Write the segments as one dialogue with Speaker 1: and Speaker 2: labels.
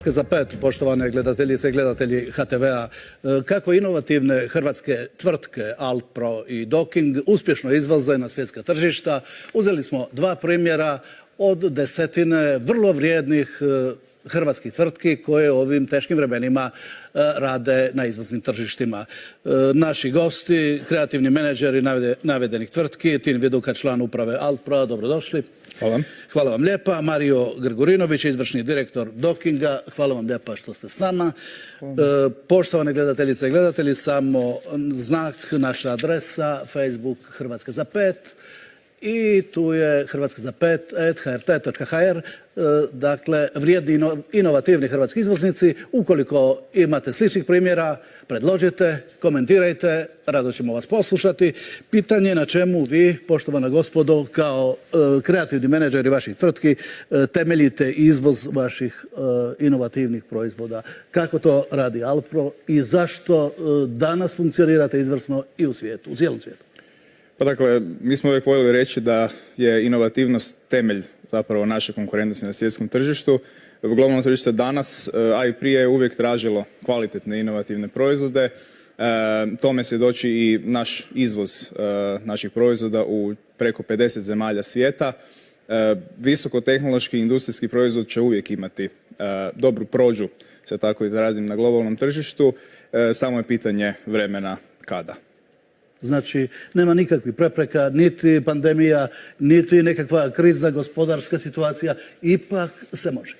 Speaker 1: Za pet, poštovane gledateljice i gledatelji HTV-a, kako inovativne hrvatske tvrtke Alpro i Docking uspješno izvoze na svjetska tržišta. Uzeli smo dva primjera od desetine vrlo vrijednih hrvatskih tvrtki koje u ovim teškim vremenima rade na izvoznim tržištima. Naši gosti, kreativni menadžeri navedenih tvrtki, Tin Viduka, član uprave Alpro, dobrodošli.
Speaker 2: Hvala.
Speaker 1: Hvala vam lijepa. Mario Grgurinović, izvršni direktor Dockinga. Hvala vam lijepa što ste s nama. Poštovane gledateljice i gledatelji, samo znak, naša adresa, Facebook Hrvatska za pet. I tu je Hrvatska za pet @hrt.hr. Dakle, vrijedni inovativni hrvatski izvoznici. Ukoliko imate sličnih primjera, predložite, komentirajte, rado ćemo vas poslušati. Pitanje na čemu vi, poštovana gospodo, kao kreativni menadžeri vaših tvrtki, temeljite izvoz vaših inovativnih proizvoda. Kako to radi Alpro i zašto danas funkcionirate izvrsno i u svijetu, u cijelom svijetu?
Speaker 2: Pa dakle, mi smo uvijek voljeli reći da je inovativnost temelj zapravo naše konkurentnosti na svjetskom tržištu. Globalno tržište danas, a i prije, je uvijek tražilo kvalitetne inovativne proizvode. Tome svjedoči i naš izvoz naših proizvoda u preko 50 zemalja svijeta. Visokotehnološki industrijski proizvod će uvijek imati dobru prođu, se tako izrazim, na globalnom tržištu. Samo je pitanje vremena kada.
Speaker 1: Znači, nema nikakvih prepreka, niti pandemija, niti nekakva krizna gospodarska situacija, ipak se može.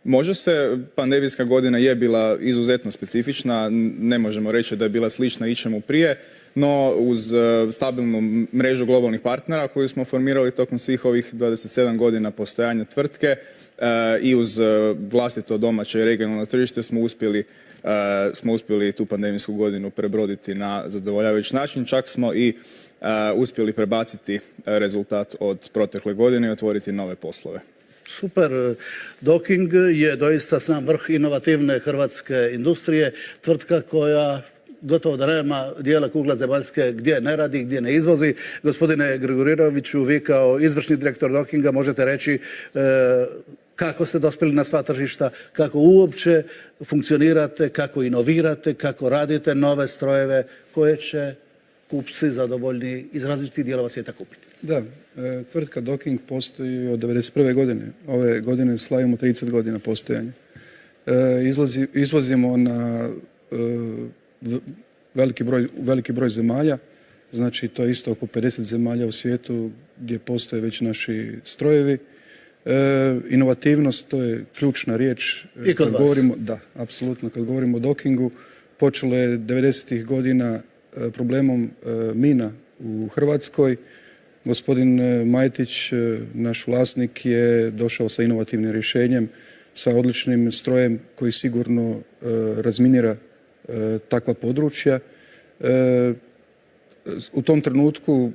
Speaker 2: Može se, pandemijska godina je bila izuzetno specifična, ne možemo reći da je bila slična ičemu prije, no uz stabilnu mrežu globalnih partnera koju smo formirali tokom svih ovih 27 godina postojanja tvrtke i uz vlastito domaće i regionalno tržište smo uspjeli tu pandemijsku godinu prebroditi na zadovoljavajući način. Čak smo i uspjeli prebaciti rezultat od protekle godine i otvoriti nove poslove.
Speaker 1: Super. Docking je doista sam vrh inovativne hrvatske industrije. Tvrtka koja gotovo da nema dijela kugle zemaljske gdje ne radi, gdje ne izvozi. Gospodine Grgurinoviću, vi kao izvršni direktor Dockinga možete reći kako ste dospjeli na sva tržišta, kako uopće funkcionirate, kako inovirate, kako radite nove strojeve koje će kupci zadovoljni iz različitih dijelova svijeta kupiti.
Speaker 3: Da, tvrtka Docking postoji od 1991. godine. Ove godine slavimo 30 godina postojanja. Izvozimo na veliki broj zemalja, znači to je isto oko 50 zemalja u svijetu gdje postoje već naši strojevi. Inovativnost, to je ključna riječ.
Speaker 1: I kod vas.
Speaker 3: Da, apsolutno. Kad govorimo o Dockingu, počelo je 90. godina problemom mina u Hrvatskoj. Gospodin Majtić, naš vlasnik, je došao sa inovativnim rješenjem, sa odličnim strojem koji sigurno razminira takva područja. U tom trenutku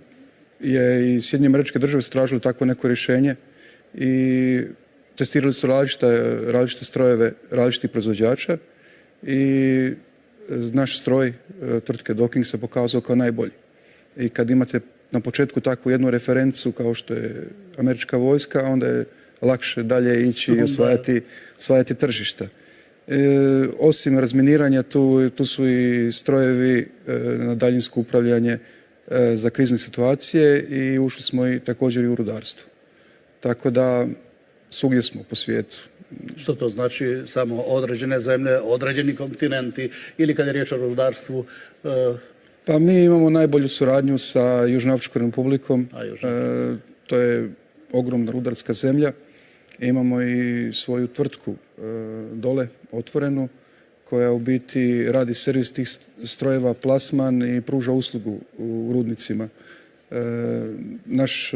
Speaker 3: je i Sjedinjene Američke Države tražile takvo neko rješenje i testirali su različite strojeve različitih proizvođača i naš stroj tvrtke Docking se pokazao kao najbolji. I kad imate na početku takvu jednu referencu kao što je američka vojska, onda je lakše dalje ići i osvajati tržišta. Osim razminiranja, tu su i strojevi na daljinsko upravljanje za krizne situacije i ušli smo i također i u rudarstvo. Tako da svugdje smo po svijetu.
Speaker 1: Što to znači? Samo određene zemlje, određeni kontinenti ili kad je riječ o rudarstvu?
Speaker 3: Pa mi imamo najbolju suradnju sa Južnoafričkom Republikom. To je ogromna rudarska zemlja. Imamo i svoju tvrtku dole otvorenu koja u biti radi servis tih strojeva, plasman i pruža uslugu u rudnicima. Naš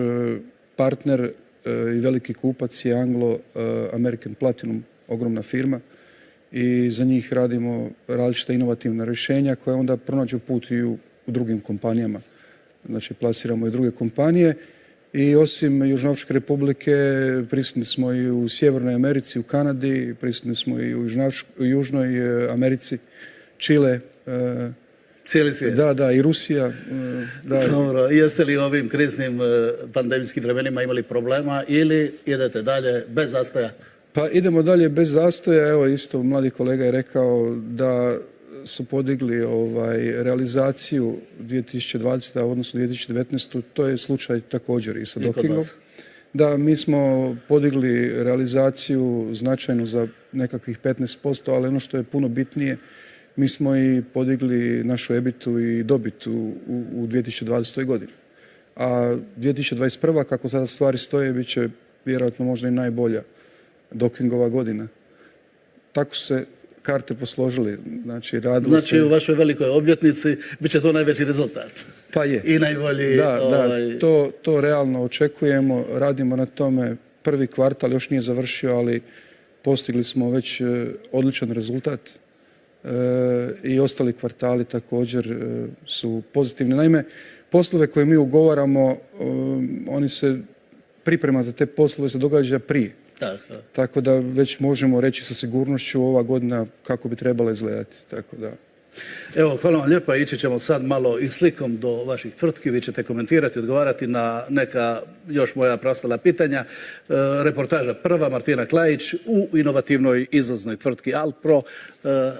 Speaker 3: partner i veliki kupac je Anglo American Platinum, ogromna firma, i za njih radimo različita inovativna rješenja koja onda pronađu put i u drugim kompanijama. Znači, plasiramo i druge kompanije i osim Južnoafričke Republike prisutni smo i u Sjevernoj Americi, u Kanadi, prisutni smo i u Južnoj Americi, Čile.
Speaker 1: Cijeli svijet.
Speaker 3: Da, i Rusija.
Speaker 1: Dobro, jeste li u ovim kriznim pandemijskim vremenima imali problema ili idete dalje bez zastoja?
Speaker 3: Pa idemo dalje bez zastoja. Evo isto mladi kolega je rekao da su podigli realizaciju 2020. odnosno 2019. To je slučaj također i sa Dockingom. Da, mi smo podigli realizaciju značajno za nekakvih 15%, ali ono što je puno bitnije, mi smo i podigli našu EBIT-u i dobit u 2020. godini. A 2021. kako sada stvari stoje, bit će vjerojatno možda i najbolja Dockingova godina. Tako su se karte posložili. Znači,
Speaker 1: u vašoj velikoj obljetnici bit će to najveći rezultat.
Speaker 3: Pa je.
Speaker 1: I najbolji...
Speaker 3: Da, to realno očekujemo. Radimo na tome. Prvi kvartal još nije završio, ali postigli smo već odličan rezultat. I ostali kvartali također su pozitivni. Naime, poslove koje mi ugovaramo, priprema za te poslove se događa prije. Tako da već možemo reći sa sigurnošću ova godina kako bi trebala izgledati. Tako da.
Speaker 1: Evo, hvala vam lijepa. Ići ćemo sad malo i slikom do vaših tvrtki. Vi ćete komentirati, odgovarati na neka još moja preostala pitanja. Reportaža prva, Martina Klajić u inovativnoj izvoznoj tvrtki Altpro.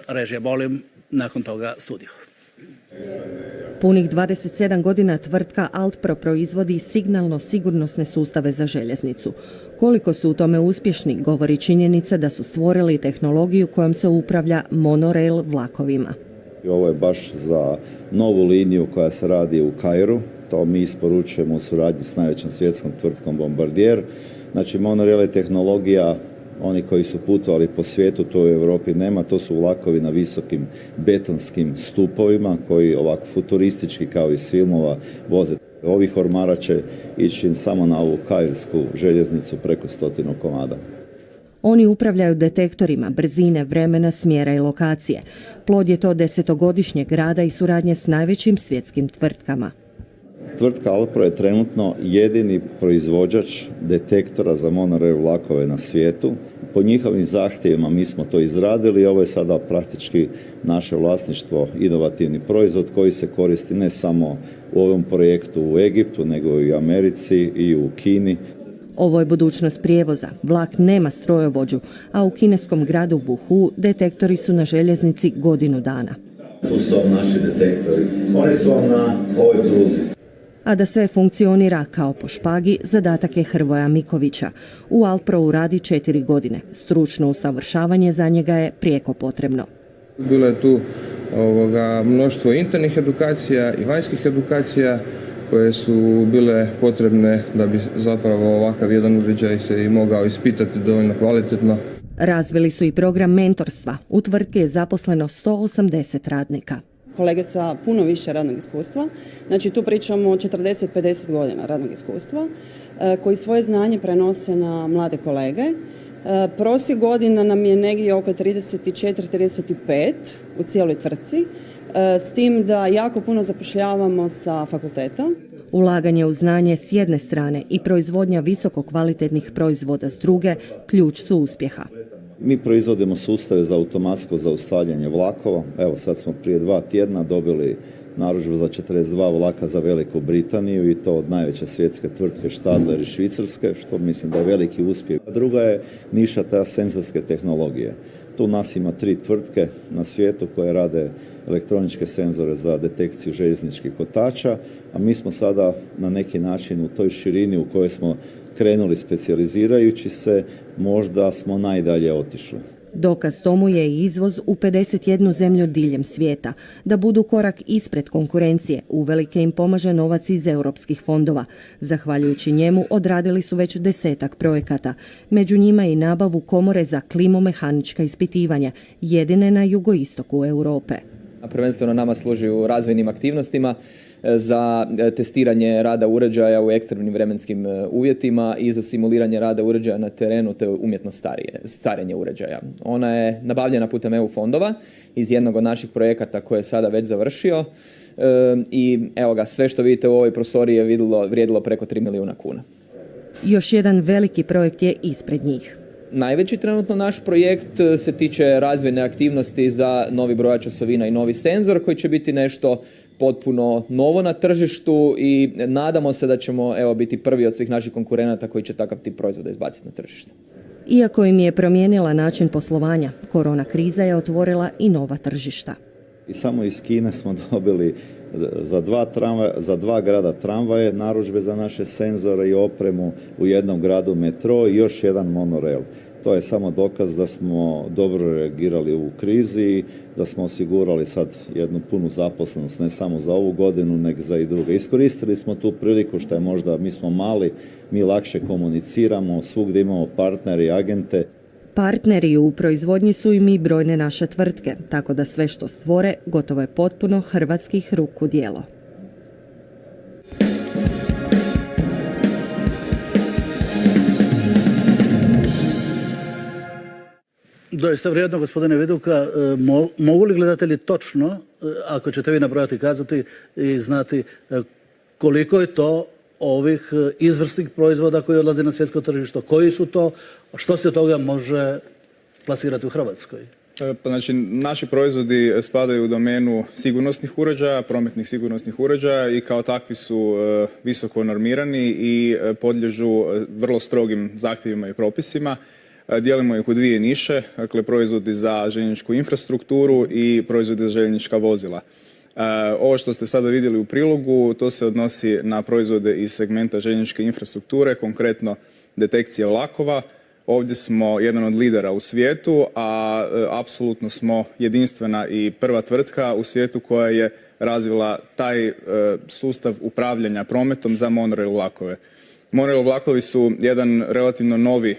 Speaker 1: Režija, molim, nakon toga studio.
Speaker 4: Punih 27 godina tvrtka Altpro proizvodi signalno-sigurnosne sustave za željeznicu. Koliko su u tome uspješni, govori činjenica da su stvorili tehnologiju kojom se upravlja monorail vlakovima.
Speaker 5: Ovo je baš za novu liniju koja se radi u Kairu. To mi isporučujemo u suradnji s najvećom svjetskom tvrtkom Bombardier. Znači, monorail je tehnologija, oni koji su putovali po svijetu, to u Europi nema, to su vlakovi na visokim betonskim stupovima koji ovako futuristički kao iz filmova voze. Ovih ormara će ići samo na ovu kairsku željeznicu preko 100 komada.
Speaker 4: Oni upravljaju detektorima brzine, vremena, smjera i lokacije. Plod je to 10-godišnjeg rada i suradnje s najvećim svjetskim tvrtkama.
Speaker 5: Tvrtka Altpro je trenutno jedini proizvođač detektora za monorail vlakove na svijetu. Po njihovim zahtjevima mi smo to izradili i ovo je sada praktički naše vlasništvo, inovativni proizvod koji se koristi ne samo u ovom projektu u Egiptu, nego i u Americi i u Kini.
Speaker 4: Ovo je budućnost prijevoza. Vlak nema strojovođu, a u kineskom gradu Wuhu detektori su na željeznici godinu dana.
Speaker 5: Tu su vam naši detektori. Oni su vam na ovoj pruzi.
Speaker 4: A da sve funkcionira kao po špagi, zadatak je Hrvoja Mikovića. U Altpro radi 4 godine. Stručno usavršavanje za njega je prijeko potrebno.
Speaker 6: Bilo je tu mnoštvo internih edukacija i vanjskih edukacija koje su bile potrebne da bi zapravo ovakav jedan uređaj se i mogao ispitati dovoljno kvalitetno.
Speaker 4: Razvili su i program mentorstva. U tvrtki je zaposleno 180 radnika.
Speaker 7: Kolege sa puno više radnog iskustva, znači tu pričamo o 40-50 godina radnog iskustva, koji svoje znanje prenose na mlade kolege. Prosjek godina nam je negdje oko 34-35 u cijeloj tvrtci, s tim da jako puno zapošljavamo sa fakulteta.
Speaker 4: Ulaganje u znanje s jedne strane i proizvodnja visoko kvalitetnih proizvoda s druge ključ su uspjeha.
Speaker 5: Mi proizvodimo sustave za automatsko zaustavljanje vlakova. Evo sad smo prije 2 tjedna dobili narudžbu za 42 vlaka za Veliku Britaniju i to od najveće svjetske tvrtke Stadler iz Švicarske, što mislim da je veliki uspjeh. Druga je niša ta senzorske tehnologije. Tu nas ima 3 tvrtke na svijetu koje rade elektroničke senzore za detekciju željezničkih kotača, a mi smo sada na neki način u toj širini u kojoj smo krenuli specijalizirajući se, možda smo najdalje otišli.
Speaker 4: Dokaz tomu je i izvoz u 51 zemlju diljem svijeta. Da budu korak ispred konkurencije, uvelike im pomaže novac iz europskih fondova. Zahvaljujući njemu odradili su već 10-ak projekata. Među njima i nabavu komore za klimomehanička ispitivanja, jedine na jugoistoku Europe.
Speaker 8: Prvenstveno nama služi u razvojnim aktivnostima za testiranje rada uređaja u ekstremnim vremenskim uvjetima i za simuliranje rada uređaja na terenu te umjetno starenje uređaja. Ona je nabavljena putem EU fondova iz jednog od naših projekata koji je sada već završio i evo ga, sve što vidite u ovoj prostoriji je vrijedilo preko 3 milijuna kuna.
Speaker 4: Još jedan veliki projekt je ispred njih.
Speaker 8: Najveći trenutno naš projekt se tiče razvojne aktivnosti za novi brojač osovina i novi senzor koji će biti nešto potpuno novo na tržištu i nadamo se da ćemo biti prvi od svih naših konkurenata koji će takav tip proizvoda izbaciti na tržište.
Speaker 4: Iako im je promijenila način poslovanja, korona kriza je otvorila i nova tržišta.
Speaker 5: I samo iz Kine smo dobili za dva grada tramvaje, narudžbe za naše senzore i opremu, u jednom gradu metro i još jedan monorail. To je samo dokaz da smo dobro reagirali u krizi, da smo osigurali sad jednu punu zaposlenost, ne samo za ovu godinu, nego za i druge. Iskoristili smo tu priliku što je možda, mi smo mali, mi lakše komuniciramo, svugdje imamo partnere i agente.
Speaker 4: Partneri u proizvodnji su i mi brojne naše tvrtke, tako da sve što stvore gotovo je potpuno hrvatskih ruku djelo.
Speaker 1: Doista vrijedno, gospodine Viduka. Mogu li gledatelji točno, ako ćete vi nabrojati, kazati i znati koliko je to ovih izvrsnih proizvoda koji odlaze na svjetsko tržište, koji su to, što se toga može plasirati u Hrvatskoj?
Speaker 2: Znači, naši proizvodi spadaju u domenu sigurnosnih uređaja, prometnih sigurnosnih uređaja i kao takvi su visoko normirani i podliježu vrlo strogim zahtjevima i propisima. Dijelimo ih u dvije niše, dakle proizvodi za željezničku infrastrukturu i proizvodi za željeznička vozila. Ovo što ste sada vidjeli u prilogu, to se odnosi na proizvode iz segmenta željezničke infrastrukture, konkretno detekcije vlakova. Ovdje smo jedan od lidera u svijetu, a apsolutno smo jedinstvena i prva tvrtka u svijetu koja je razvila taj sustav upravljanja prometom za monorail vlakove. Monorail vlakovi su jedan relativno novi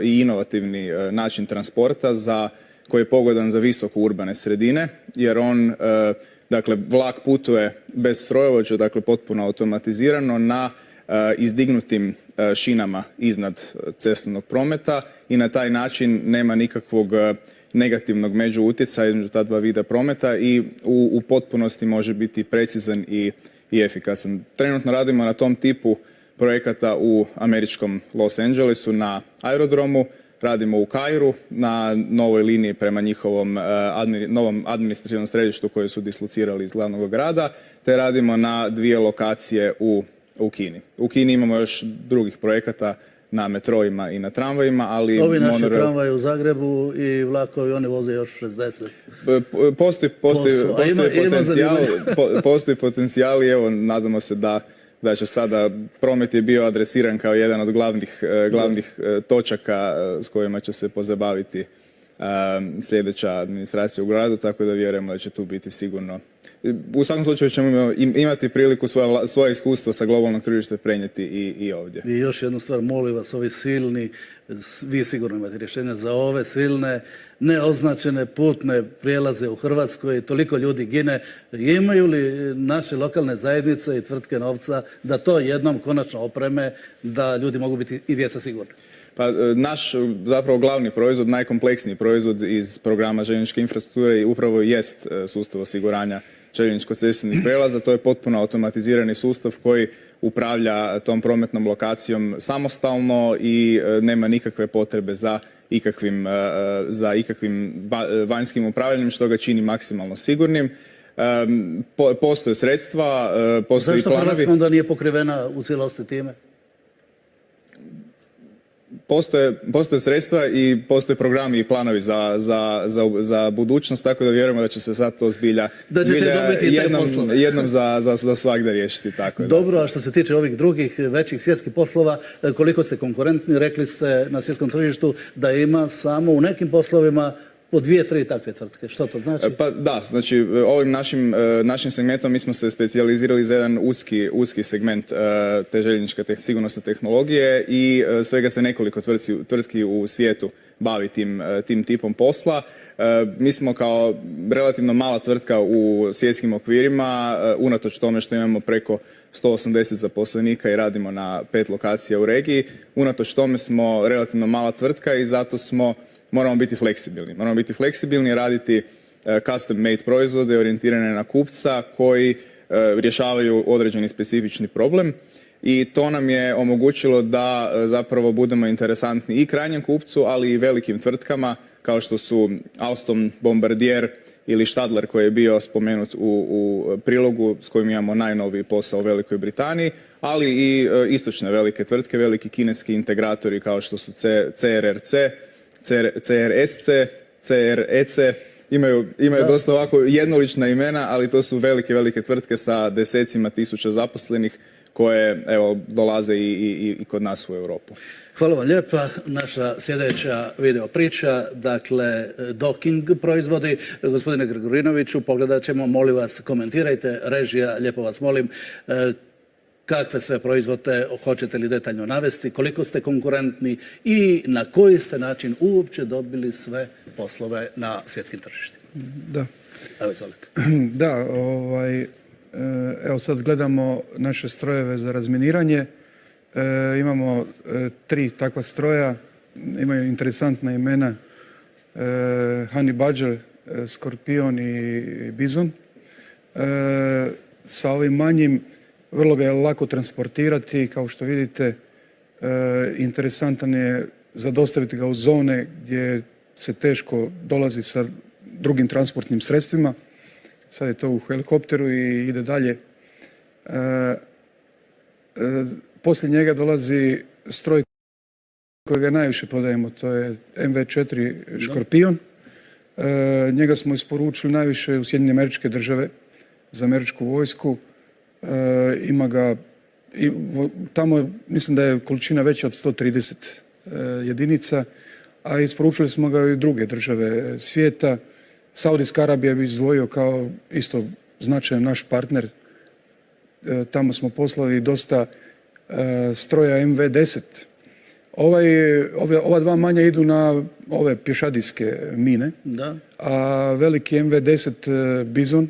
Speaker 2: i inovativni način transporta koji je pogodan za visoko urbane sredine, jer on, dakle, vlak putuje bez strojovođa, dakle potpuno automatizirano na izdignutim šinama iznad cestovnog prometa i na taj način nema nikakvog negativnog međuutjecaja između ta dva vida prometa i u potpunosti može biti precizan i efikasan. Trenutno radimo na tom tipu projekata u američkom Los Angelesu na aerodromu, radimo u Kairu na novoj liniji prema njihovom novom administrativnom središtu koje su dislocirali iz glavnog grada, te radimo na dvije lokacije u Kini. U Kini imamo još drugih projekata na metrojima i na tramvajima, ali...
Speaker 1: Ovi naši tramvaji u Zagrebu i vlakovi, oni voze još 60.
Speaker 2: Postoji potencijal i evo, nadamo se da će sada, promet je bio adresiran kao jedan od glavnih točaka s kojima će se pozabaviti sljedeća administracija u gradu, tako da vjerujemo da će tu biti sigurno. U svakom slučaju ćemo imati priliku svoje iskustvo sa globalnog tržišta prenijeti i ovdje.
Speaker 1: I još jednu stvar, molim vas, ovi silni, vi sigurno imate rješenja za ove silne, neoznačene putne prijelaze u Hrvatskoj, toliko ljudi gine. Imaju li naše lokalne zajednice i tvrtke novca da to jednom konačno opreme, da ljudi mogu biti i djeca sigurni?
Speaker 2: Pa naš zapravo glavni proizvod, najkompleksniji proizvod iz programa željezničke infrastrukture upravo jest sustav osiguranja željezničko-cestovnih prijelaza. To je potpuno automatizirani sustav koji upravlja tom prometnom lokacijom samostalno i nema nikakve potrebe za ikakvim vanjskim upravljanjem, što ga čini maksimalno sigurnim. Postoje sredstva, postoje planovi.
Speaker 1: Zašto Hrvatska onda nije pokrivena u cijelosti time?
Speaker 2: Postoje sredstva i postoje programi i planovi za budućnost, tako da vjerujemo da će se sad to zbilja jednom za svagda riješiti. Tako,
Speaker 1: dobro, a što se tiče ovih drugih većih svjetskih poslova, koliko ste konkurentni, rekli ste na svjetskom tržištu da ima samo u nekim poslovima po 2-3 takve tvrtke. Što to znači?
Speaker 2: Pa da, znači ovim našim segmentom mi smo se specijalizirali za jedan uski segment te željezničke sigurnosne tehnologije i svega se nekoliko tvrtki u svijetu bavi tim tipom posla. Mi smo kao relativno mala tvrtka u svjetskim okvirima, unatoč tome što imamo preko 180 zaposlenika i radimo na 5 lokacija u regiji. Unatoč tome smo relativno mala tvrtka i zato moramo biti fleksibilni. Moramo biti fleksibilni, raditi custom made proizvode orijentirane na kupca koji rješavaju određeni specifični problem i to nam je omogućilo da zapravo budemo interesantni i krajnjem kupcu, ali i velikim tvrtkama kao što su Alstom, Bombardier ili Stadler koji je bio spomenut u prilogu s kojim imamo najnoviji posao u Velikoj Britaniji, ali i istočne velike tvrtke, veliki kineski integratori kao što su CRRC, CRSC, CREC, imaju dosta ovako jednolična imena, ali to su velike tvrtke sa desecima tisuća zaposlenih koje dolaze i kod nas u Europu.
Speaker 1: Hvala vam lijepa. Naša sljedeća video priča, dakle, Docking proizvodi. Gospodine Grgurinoviću, pogledat ćemo, molim vas, komentirajte, režija, lijepo vas molim, kakve sve proizvode hoćete li detaljno navesti, koliko ste konkurentni i na koji ste način uopće dobili sve poslove na svjetskim tržištima.
Speaker 3: Da.
Speaker 1: Evo, izvolite.
Speaker 3: Da, evo sad gledamo naše strojeve za razminiranje. Imamo 3 takva stroja, imaju interesantna imena, Honey Badger, Skorpion i Bizon. Sa ovim manjim vrlo ga je lako transportirati, kao što vidite, interesantan je za dostaviti ga u zone gdje se teško dolazi sa drugim transportnim sredstvima. Sad je to u helikopteru i ide dalje. Poslije njega dolazi stroj kojega najviše prodajemo, to je MV4 Škorpion. Njega smo isporučili najviše u Sjedinjene Američke Države za američku vojsku. Ima ga, tamo mislim da je količina veća od 130 jedinica, a isporučili smo ga i druge države svijeta. Saudijska Arabija bi izdvojio kao isto značajan naš partner. Tamo smo poslali dosta stroja MV10. Ova 2 manja idu na ove pješadijske mine, da. A veliki MV10 Bizon,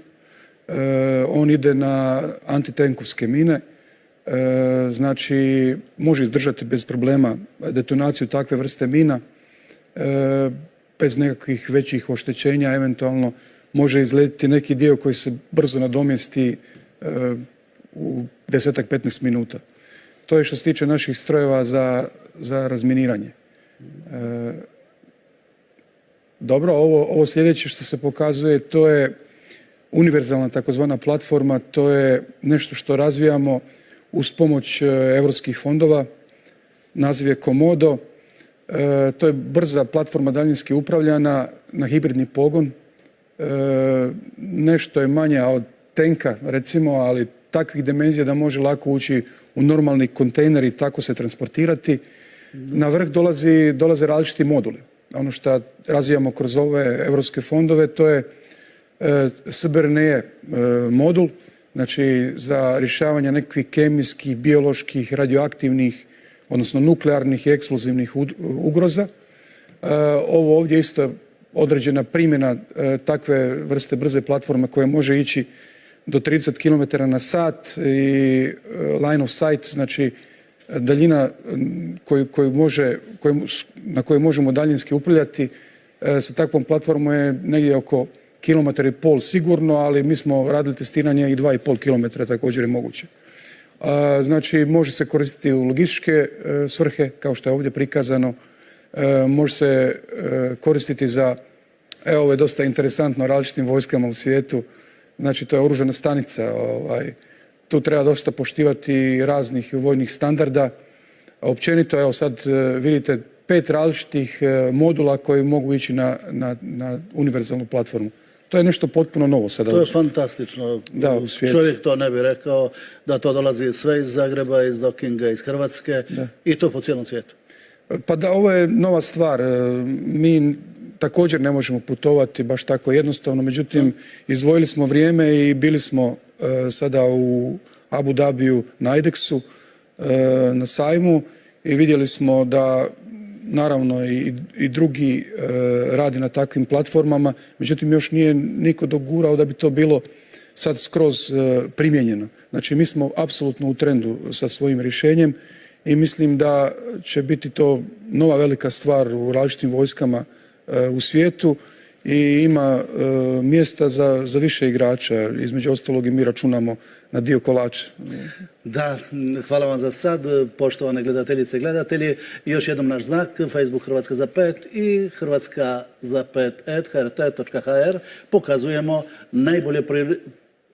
Speaker 3: on ide na antitenkovske mine, znači može izdržati bez problema detonaciju takve vrste mina, bez nekakvih većih oštećenja, eventualno može izletiti neki dio koji se brzo nadomjesti u 10-15 minuta. To je što se tiče naših strojeva za razminiranje. Dobro, ovo sljedeće što se pokazuje, to je univerzalna takozvana platforma, to je nešto što razvijamo uz pomoć europskih fondova, naziv je Komodo. To je brza platforma daljinski upravljana na hibridni pogon. Nešto je manja od tenka, recimo, ali takvih dimenzija da može lako ući u normalni kontejner i tako se transportirati. Na vrh dolaze različiti moduli. Ono što razvijamo kroz ove europske fondove, to je SBRNE modul, znači za rješavanje nekakvih kemijskih, bioloških, radioaktivnih, odnosno nuklearnih i eksplozivnih ugroza. Ovo ovdje je isto određena primjena takve vrste brze platforme koja može ići do 30 km na sat i line of sight, znači daljina na kojoj možemo daljinski upravljati sa takvom platformom je negdje oko 1,5 km sigurno, ali mi smo radili testiranje i 2,5 km također je moguće. Znači može se koristiti u logističke svrhe, kao što je ovdje prikazano, može se koristiti za, evo ovo je dosta interesantno, različitim vojskama u svijetu, znači to je oružana stanica, tu treba dosta poštivati raznih vojnih standarda. Općenito, evo sad vidite 5 različitih modula koji mogu ići na univerzalnu platformu. To je nešto potpuno novo sada.
Speaker 1: To je fantastično.
Speaker 3: Da, u svijetu.
Speaker 1: Čovjek to ne bi rekao da to dolazi sve iz Zagreba, iz Dockinga, iz Hrvatske, da. I to po cijelom svijetu.
Speaker 3: Pa da, ovo je nova stvar. Mi također ne možemo putovati baš tako jednostavno, međutim izdvojili smo vrijeme i bili smo sada u Abu Dhabiju na IDEX-u, na sajmu i vidjeli smo da naravno i drugi radi na takvim platformama, međutim još nije niko dogurao da bi to bilo sad skroz primijenjeno. Znači mi smo apsolutno u trendu sa svojim rješenjem i mislim da će biti to nova velika stvar u različitim vojskama u svijetu i ima mjesta za više igrača. Između ostalog i mi računamo na dio kolača.
Speaker 1: Da, hvala vam za sad, poštovane gledateljice i gledatelji. Još jednom naš znak, Facebook Hrvatska za 5 i Hrvatska za 5@hrt.hr. Pokazujemo najbolje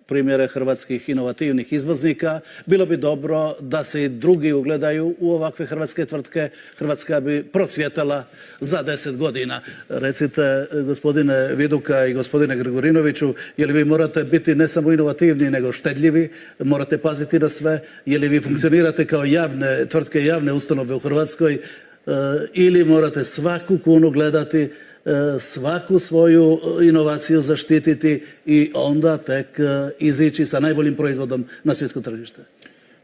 Speaker 1: primjere hrvatskih inovativnih izvoznika. Bilo bi dobro da se i drugi ugledaju u ovakve hrvatske tvrtke. Hrvatska bi procvjetala za 10 godina. Recite, gospodine Viduka i gospodine Grigorinoviću, je li vi morate biti ne samo inovativni, nego štedljivi, morate paziti na sve, je li vi funkcionirate kao javne tvrtke, javne ustanove u Hrvatskoj, ili morate svaku kunu gledati, svaku svoju inovaciju zaštititi i onda tek izići sa najboljim proizvodom na svjetsko tržište?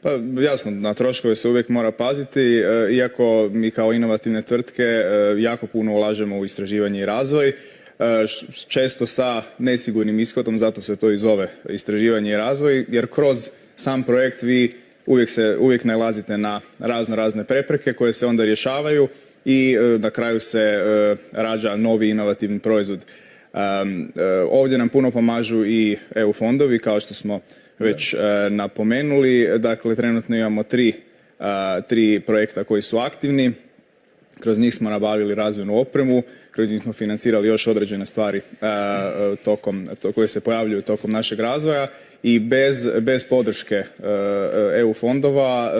Speaker 2: Pa jasno, na troškove se uvijek mora paziti, iako mi kao inovativne tvrtke jako puno ulažemo u istraživanje i razvoj, često sa nesigurnim ishodom, zato se to i zove istraživanje i razvoj, jer kroz sam projekt vi uvijek nailazite na razne prepreke koje se onda rješavaju i na kraju se rađa novi inovativni proizvod. Ovdje nam puno pomažu i EU fondovi, kao što smo već napomenuli. Dakle, trenutno imamo tri projekta koji su aktivni. Kroz njih smo nabavili razvojnu opremu, kroz njih smo financirali još određene stvari koje se pojavljuju tokom našeg razvoja i bez podrške EU fondova,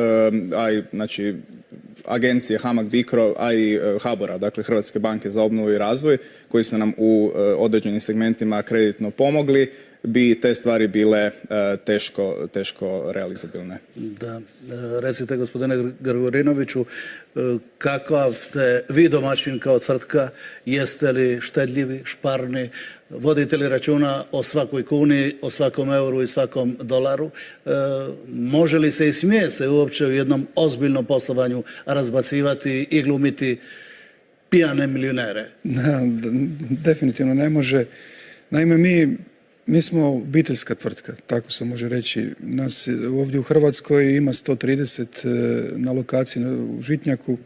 Speaker 2: a i znači agencije HAMAG BICRO, a i HBOR-a, dakle Hrvatske banke za obnovu i razvoj, koji su nam u određenim segmentima kreditno pomogli, bi te stvari bile teško realizabilne.
Speaker 1: Da, recite gospodine Grigorinoviću, kakav ste vi domaćin kao tvrtka, jeste li štedljivi, šparni, vodite li računa o svakoj kuni, o svakom euru i svakom dolaru, može li se i smije se uopće u jednom ozbiljnom poslovanju razbacivati i glumiti pijane milionere?
Speaker 3: Definitivno ne može. Naime, mi smo obiteljska tvrtka, tako se može reći. Nas ovdje u Hrvatskoj ima 130 na lokaciji u Žitnjaku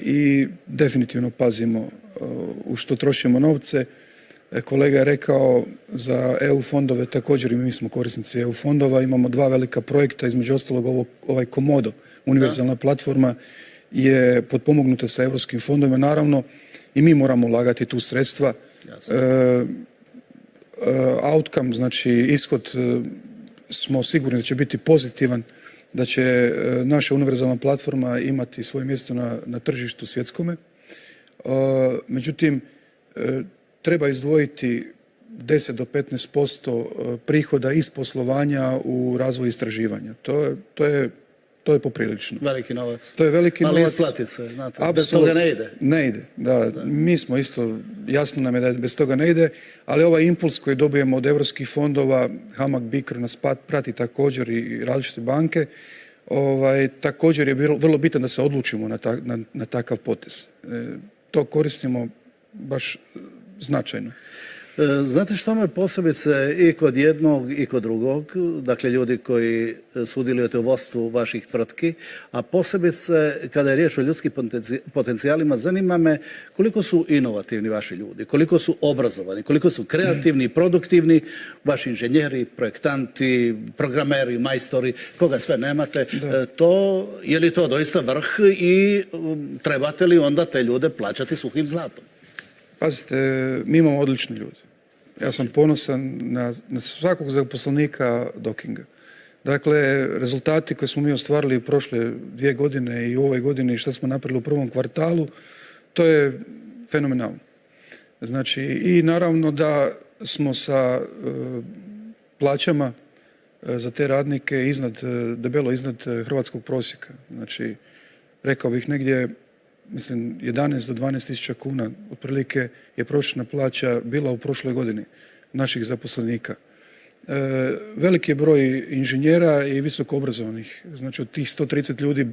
Speaker 3: i definitivno pazimo u što trošimo novce. Kolega je rekao za EU fondove, također i mi smo korisnici EU fondova, imamo 2 velika projekta, između ostalog ovaj Komodo, univerzalna platforma, je potpomognuta sa europskim fondovima. Naravno, i mi moramo ulagati tu sredstva. Outcome, znači ishod, smo sigurni da će biti pozitivan, da će naša univerzalna platforma imati svoje mjesto na tržištu svjetskome. Međutim, treba izdvojiti 10 do 15% prihoda iz poslovanja u razvoj istraživanja. To je poprilično.
Speaker 1: Veliki novac.
Speaker 3: To je veliki novac.
Speaker 1: Ali isplati se, znate, bez toga ne ide.
Speaker 3: Ne ide, da. Mi smo isto, jasno nam je da bez toga ne ide, ali ovaj impuls koji dobijemo od europskih fondova, HAMAG BICRO nas prati također i različite banke, također je vrlo bitno da se odlučimo na takav potez. To koristimo baš značajno.
Speaker 1: Znate što me posebice i kod jednog i kod drugog, dakle ljudi koji sudjelujete u vodstvu vaših tvrtki, a posebice kada je riječ o ljudskim potencijalima, zanima me koliko su inovativni vaši ljudi, koliko su obrazovani, koliko su kreativni, produktivni, vaši inženjeri, projektanti, programeri, majstori, koga sve nemate. Je li to doista vrh i trebate li onda te ljude plaćati suhim zlatom?
Speaker 3: Pazite, mi imamo odlične ljude. Ja sam ponosan na svakog zaposlenika Dockinga. Dakle, rezultati koje smo mi ostvarili prošle 2 godine i u ovoj godini i što smo napravili u prvom kvartalu, to je fenomenalno. Znači, i naravno da smo sa plaćama za te radnike debelo iznad hrvatskog prosjeka. Znači, rekao bih negdje, mislim, 11 do 12 tisuća kuna otprilike je prosječna plaća bila u prošloj godini naših zaposlenika. Veliki je broj inženjera i visoko obrazovanih. Znači od tih 130 ljudi,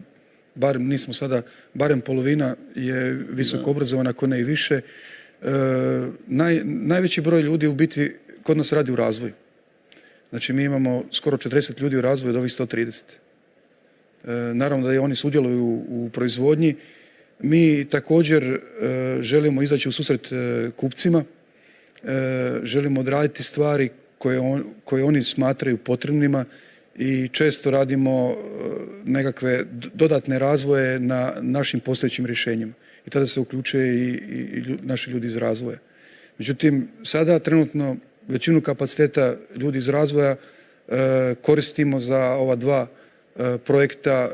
Speaker 3: barem polovina je visoko obrazovana, ako ne i više. Najveći broj ljudi u biti kod nas radi u razvoju. Znači mi imamo skoro 40 ljudi u razvoju od ovih 130. Naravno da i oni sudjeluju u proizvodnji. Mi također želimo izaći u susret kupcima, želimo odraditi stvari koje oni smatraju potrebnima i često radimo nekakve dodatne razvoje na našim postojećim rješenjima. I tada se uključuje i naši ljudi iz razvoja. Međutim, sada trenutno većinu kapaciteta ljudi iz razvoja koristimo za ova dva projekta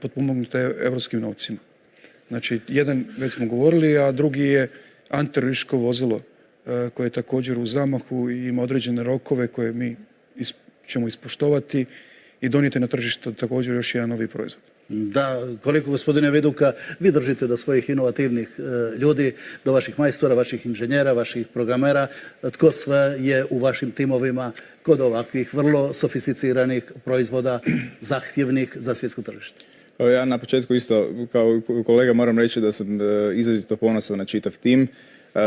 Speaker 3: potpomognute europskim novcima. Znači, jedan već smo govorili, a drugi je antiterorističko vozilo koje je također u zamahu i ima određene rokove koje mi ćemo ispoštovati i donijeti na tržište također još jedan novi proizvod.
Speaker 1: Da, koliko gospodine Viduka, vi držite do svojih inovativnih ljudi, do vaših majstora, vaših inženjera, vaših programera, tko sve je u vašim timovima kod ovakvih vrlo sofisticiranih proizvoda zahtjevnih za svjetsko tržište?
Speaker 2: Ja na početku isto kao kolega moram reći da sam izrazito ponosan na čitav tim.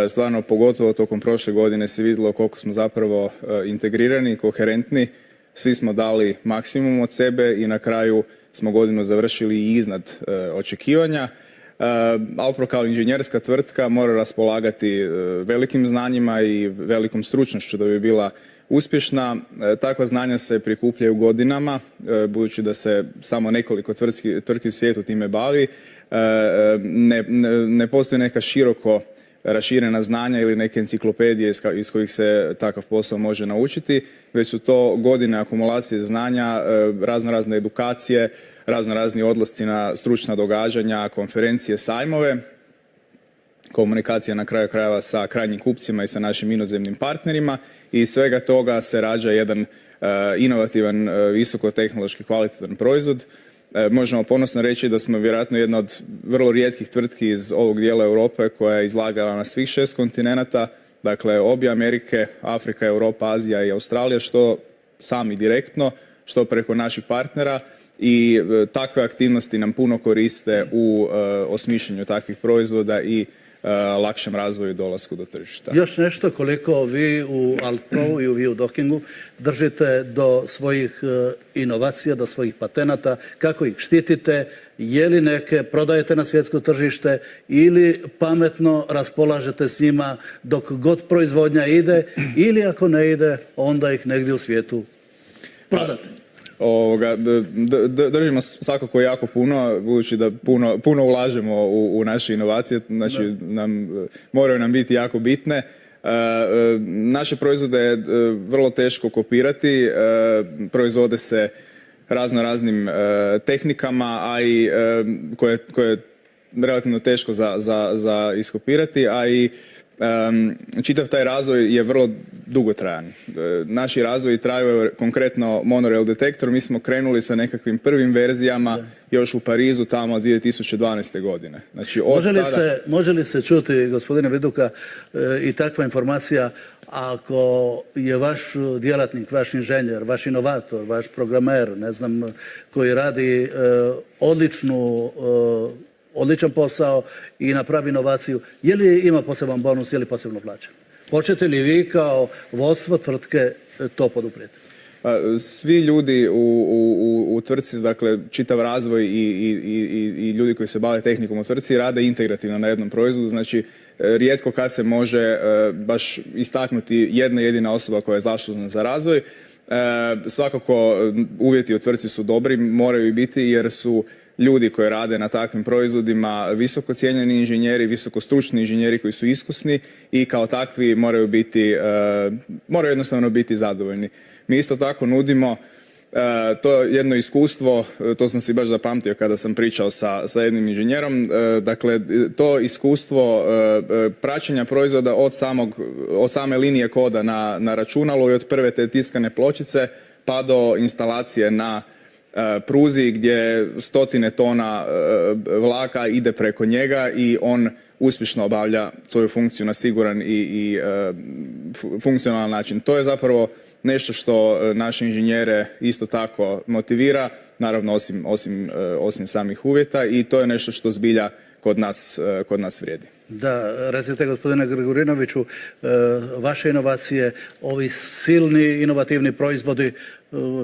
Speaker 2: Stvarno, pogotovo tokom prošle godine se vidjelo koliko smo zapravo integrirani, koherentni. Svi smo dali maksimum od sebe i na kraju smo godinu završili i iznad očekivanja. Alpro kao inženjerska tvrtka mora raspolagati velikim znanjima i velikom stručnošću da bi bila uspješna. Takva znanja se prikupljaju godinama, budući da se samo nekoliko tvrtki u svijetu time bavi. Ne postoji neka široko raširena znanja ili neke enciklopedije iz kojih se takav posao može naučiti, već su to godine akumulacije znanja, razne edukacije, razni odlasci na stručna događanja, konferencije, sajmove, komunikacija na kraju krajeva sa krajnjim kupcima i sa našim inozemnim partnerima i iz svega toga se rađa jedan inovativan, visokotehnološki kvalitetan proizvod. Možemo ponosno reći da smo vjerojatno jedna od vrlo rijetkih tvrtki iz ovog dijela Europe koja je izlagala na svih 6 kontinenata, dakle obje Amerike, Afrika, Europa, Azija i Australija, što sami direktno, što preko naših partnera i takve aktivnosti nam puno koriste u osmišljanju takvih proizvoda i lakšem razvoju i dolasku do tržišta.
Speaker 1: Još nešto, koliko vi u Alpro i vi u Dockingu držite do svojih inovacija, do svojih patenata, kako ih štitite, je li neke prodajete na svjetsko tržište ili pametno raspolažete s njima dok god proizvodnja ide ili ako ne ide, onda ih negdje u svijetu prodate?
Speaker 2: Držimo svakako jako puno, budući da puno ulažemo u naše inovacije, znači moraju nam biti jako bitne. Naše proizvode je vrlo teško kopirati, proizvode se raznim tehnikama, a i koje je relativno teško za iskopirati, a i čitav taj razvoj je vrlo dugotrajan. Naši razvoji traju, konkretno monorail detektor, mi smo krenuli sa nekakvim prvim verzijama još u Parizu tamo od 2012. godine. Znači,
Speaker 1: može li se čuti, gospodine Viduka, i takva informacija ako je vaš djelatnik, vaš inženjer, vaš inovator, vaš programer, ne znam, koji radi odličan posao i napravi inovaciju, je li ima poseban bonus, je li posebno plaćan? Hoćete li vi kao vodstvo tvrtke to poduprijeti?
Speaker 2: Svi ljudi u tvrtci, dakle čitav razvoj i ljudi koji se bave tehnikom u tvrtci rade integrativno na jednom proizvodu, znači rijetko kad se može baš istaknuti jedna jedina osoba koja je zaslužna za razvoj. Svakako uvjeti u tvrtci su dobri, moraju i biti jer su ljudi koji rade na takvim proizvodima visoko cijenjeni inženjeri, visoko stručni inženjeri koji su iskusni i kao takvi moraju jednostavno biti zadovoljni. Mi isto tako nudimo to jedno iskustvo, to sam si baš zapamtio kada sam pričao sa jednim inženjerom, dakle to iskustvo praćenja proizvoda od same linije koda na računalu i od prve te tiskane pločice pa do instalacije na pruzi gdje stotine tona vlaka ide preko njega i on uspješno obavlja svoju funkciju na siguran i funkcionalan način. To je zapravo nešto što naše inženjere isto tako motivira, naravno osim samih uvjeta, i to je nešto što zbilja kod nas vrijedi.
Speaker 1: Da, recite gospodine Grigorinoviću, vaše inovacije, ovi silni inovativni proizvodi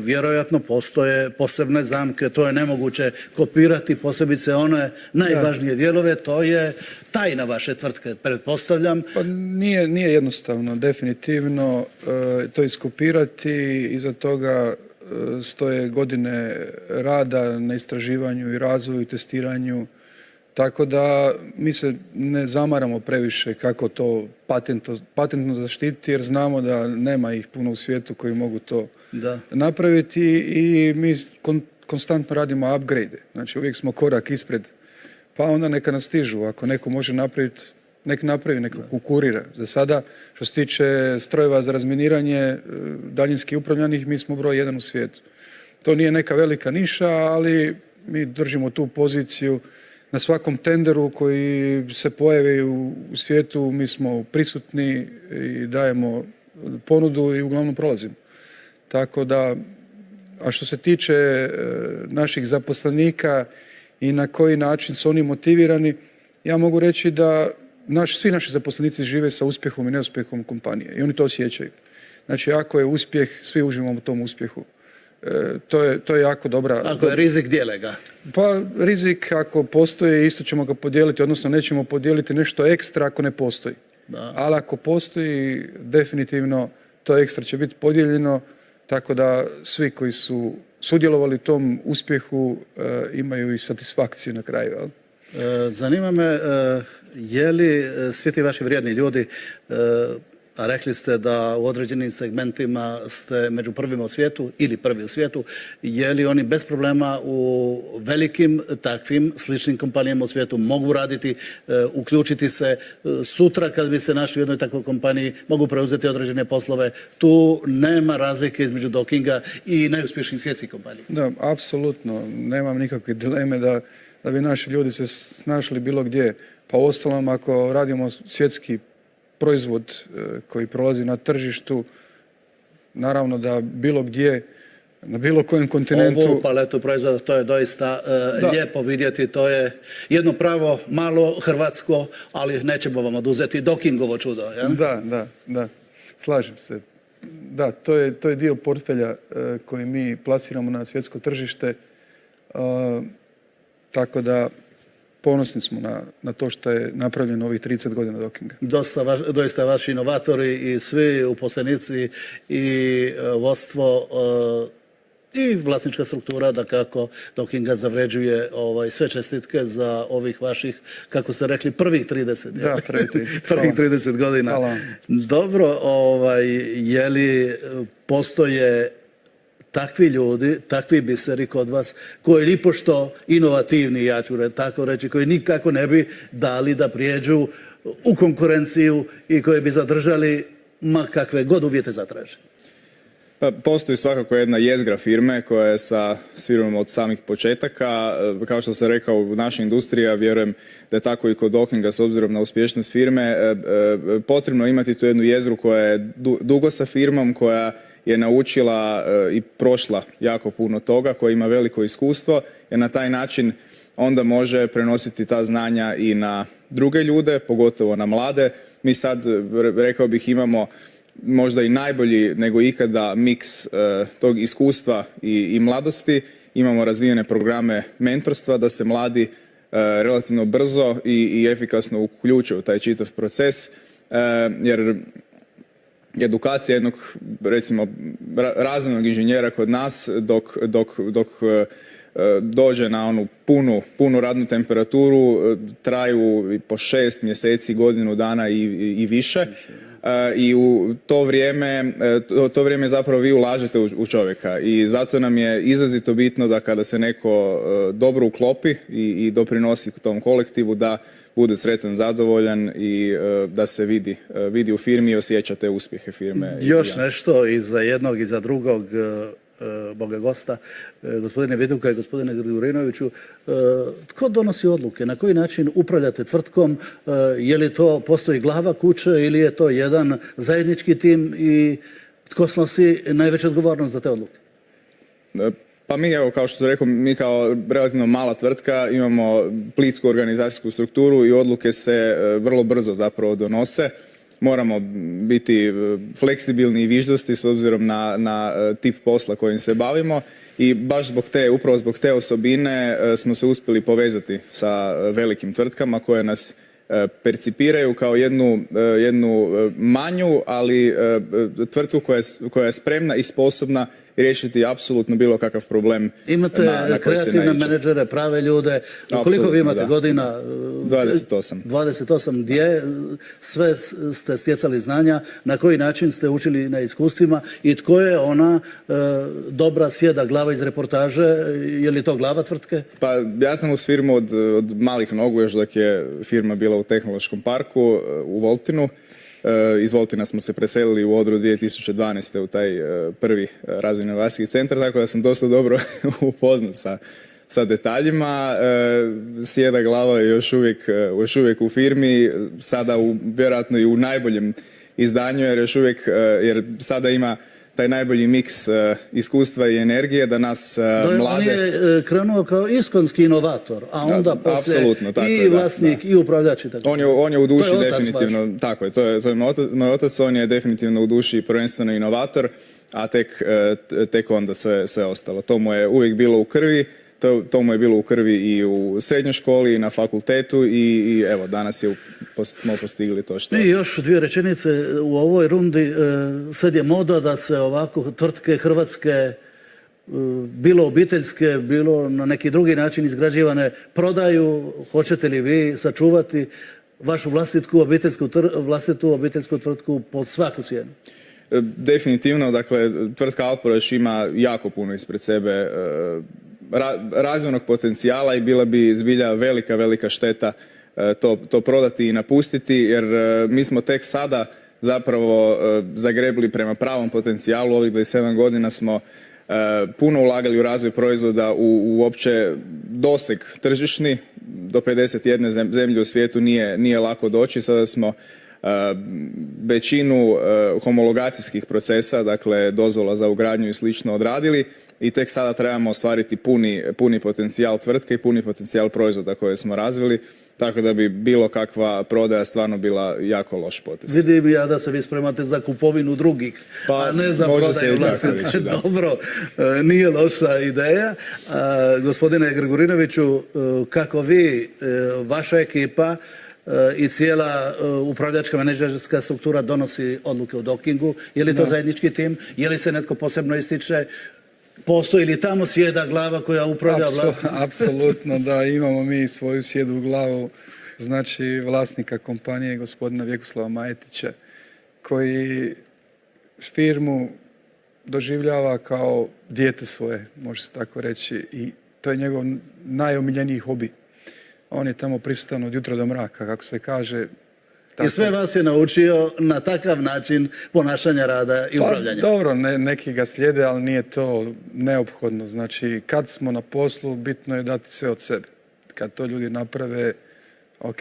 Speaker 1: vjerojatno postoje posebne zamke, to je nemoguće kopirati, posebice one najvažnije dijelove, to je tajna vaše tvrtke, pretpostavljam.
Speaker 3: Pa nije jednostavno, definitivno to iskopirati, iza toga stoje godine rada na istraživanju i razvoju i testiranju, tako da mi se ne zamaramo previše kako to patentno zaštiti, jer znamo da nema ih puno u svijetu koji mogu to napraviti i mi konstantno radimo upgrade, znači uvijek smo korak ispred, pa onda neka nas stižu, ako neko može napraviti, nek napravi, neka konkurira. Za sada, što se tiče strojeva za razminiranje daljinski upravljanih, mi smo broj 1 u svijetu. To nije neka velika niša, ali mi držimo tu poziciju. Na svakom tenderu koji se pojavi u svijetu mi smo prisutni i dajemo ponudu i uglavnom prolazimo. Tako da, a što se tiče naših zaposlenika i na koji način su oni motivirani, ja mogu reći da svi naši zaposlenici žive sa uspjehom i neuspjehom kompanije i oni to osjećaju. Znači, ako je uspjeh, svi uživamo u tom uspjehu. To je jako dobra...
Speaker 1: Ako je rizik, dijele ga.
Speaker 3: Pa rizik ako postoji, isto ćemo ga podijeliti, odnosno nećemo podijeliti nešto ekstra ako ne postoji. Ali ako postoji, definitivno to ekstra će biti podijeljeno, tako da svi koji su sudjelovali u tom uspjehu imaju i satisfakciju na kraju.
Speaker 1: Zanima me, je li svi ti vaši vrijedni ljudi, a rekli ste da u određenim segmentima ste među prvima u svijetu ili prvi u svijetu, je li oni bez problema u velikim takvim sličnim kompanijama u svijetu mogu raditi, uključiti se sutra kad bi se našli u jednoj takvoj kompaniji, mogu preuzeti određene poslove, tu nema razlike između Dockinga i najuspješnijih svjetskih kompanija?
Speaker 3: Da, apsolutno, nemam nikakve dileme da bi naši ljudi se snašli bilo gdje. Pa uostalom, ako radimo svjetski proizvod koji prolazi na tržištu, naravno da bilo gdje, na bilo kojem kontinentu...
Speaker 1: Ovu paletu proizvoda, to je doista lijepo vidjeti, to je jedno pravo malo hrvatsko, ali nećemo vam oduzeti Dockingovo čudo. Ja?
Speaker 3: Da, slažem se. Da, to je dio portfelja koji mi plasiramo na svjetsko tržište, tako da ponosni smo na to što je napravljeno ovih 30 godina Dockinga.
Speaker 1: Doista vaši inovatori i svi uposlenici i vodstvo i vlasnička struktura, da kako Dockinga zavređuje sve čestitke za ovih vaših, kako ste rekli, prvih 30.
Speaker 3: Da,
Speaker 1: prvih 30 godina.
Speaker 3: Hvala.
Speaker 1: Dobro, je li postoje takvi ljudi, takvi biseri kod vas, koji lipošto inovativni, ja ću tako reći, koji nikako ne bi dali da prijeđu u konkurenciju i koji bi zadržali ma kakve god uvjete zatraže?
Speaker 2: Pa, postoji svakako jedna jezgra firme koja je sa firmom od samih početaka. Kao što sam rekao, u našoj industriji, a vjerujem da je tako i kod Dockinga s obzirom na uspješnost firme, potrebno imati tu jednu jezgru koja je dugo sa firmom, koja je naučila i prošla jako puno toga, koja ima veliko iskustvo, jer na taj način onda može prenositi ta znanja i na druge ljude, pogotovo na mlade. Mi sad, rekao bih, imamo možda i najbolji nego ikada miks tog iskustva i mladosti. Imamo razvijene programe mentorstva da se mladi relativno brzo i efikasno uključe u taj čitav proces, jer edukacija jednog, recimo, razvojnog inženjera kod nas dok dođe na onu punu radnu temperaturu traju po 6 mjeseci, godinu dana i više. I u to vrijeme zapravo vi ulažete u čovjeka i zato nam je izrazito bitno da kada se neko dobro uklopi i doprinosi tom kolektivu, da bude sretan, zadovoljan i da se vidi u firmi i osjeća te uspjehe firme.
Speaker 1: Još nešto i za jednog i za drugog moga gosta, gospodine Viduka i gospodine Grigorinoviću, tko donosi odluke, na koji način upravljate tvrtkom, je li to postoji glava kuće ili je to jedan zajednički tim i tko snosi najveću odgovornost za te odluke?
Speaker 2: Pa mi, evo, kao što sam rekao, mi kao relativno mala tvrtka imamo plitku organizacijsku strukturu i odluke se vrlo brzo zapravo donose. moramo biti fleksibilni i viždosti s obzirom na tip posla kojim se bavimo i baš upravo zbog te osobine smo se uspjeli povezati sa velikim tvrtkama koje nas percipiraju kao jednu manju, ali tvrtku koja je spremna i sposobna riješiti apsolutno bilo kakav problem.
Speaker 1: Imate
Speaker 2: na koji se
Speaker 1: kreativne
Speaker 2: naiđe.
Speaker 1: menadžere, prave ljude. Koliko vi imate godina?
Speaker 2: 28.
Speaker 1: 28. Gdje sve ste stjecali znanja? Na koji način ste učili na iskustvima? I tko je ona dobra svijeda glava iz reportaže? Je li to glava tvrtke?
Speaker 2: Pa ja sam uz firmu od malih nogu, još dok je firma bila u Tehnološkom parku u Voltinu. Iz Voltina smo se preselili u Odru 2012. u taj prvi razvojni inovacijski centar, tako da sam dosta dobro upoznat sa detaljima. Sjeda glava je još uvijek u firmi, sada vjerojatno i u najboljem izdanju, jer sada ima taj najbolji miks iskustva i energije da nas mlade...
Speaker 1: On je krenuo kao iskonski inovator, a onda poslije i vlasnik i upravljač i tako.
Speaker 2: On je u duši
Speaker 1: To je otac
Speaker 2: definitivno,
Speaker 1: vaš.
Speaker 2: tako je, to je moj otac, on je definitivno u duši prvenstveno inovator, a tek onda sve ostalo. To mu je uvijek bilo u krvi, to mu je bilo u krvi i u srednjoj školi i na fakultetu i evo danas smo postigli to što...
Speaker 1: I još dvije rečenice u ovoj rundi. Sad je moda da se ovako tvrtke hrvatske, bilo obiteljske, bilo na neki drugi način izgrađivane, prodaju. Hoćete li vi sačuvati vašu vlastitu obiteljsku tvrtku pod svaku cijenu?
Speaker 2: Definitivno, dakle, tvrtka Alporoš ima jako puno ispred sebe razvojnog potencijala i bila bi zbilja velika šteta to prodati i napustiti, jer mi smo tek sada zapravo zagrebli prema pravom potencijalu. Ovih 27 godina smo puno ulagali u razvoj proizvoda, u uopće doseg tržišni. Do 51 zemlje u svijetu nije lako doći. Sada smo većinu homologacijskih procesa, dakle dozvola za ugradnju i slično odradili i tek sada trebamo ostvariti puni potencijal tvrtke i puni potencijal proizvoda koje smo razvili, tako da bi bilo kakva prodaja stvarno bila jako loš potez.
Speaker 1: Vidim ja da se vi spremate za kupovinu drugih, a ne za prodaju vlastite. Dobro, nije loša ideja. Gospodine Grgurinoviću, kako vi, vaša ekipa i cijela upravljačka menadžerska struktura donosi odluke o Dockingu? Je li to zajednički tim? Je li se netko posebno ističe? Postoji li tamo sjeda glava koja upravlja vlasnikom?
Speaker 3: Apsolutno da, imamo mi svoju sjedu glavu, znači vlasnika kompanije, gospodina Vjekoslava Majetića, koji firmu doživljava kao dijete svoje, može se tako reći, i to je njegov najomiljeniji hobi. On je tamo prisutan od jutra do mraka, kako se kaže.
Speaker 1: I sve vas je naučio na takav način ponašanja, rada i upravljanja.
Speaker 3: Pa, dobro, neki ga slijede, ali nije to neophodno. Znači, kad smo na poslu, bitno je dati sve od sebe. Kad to ljudi naprave, ok,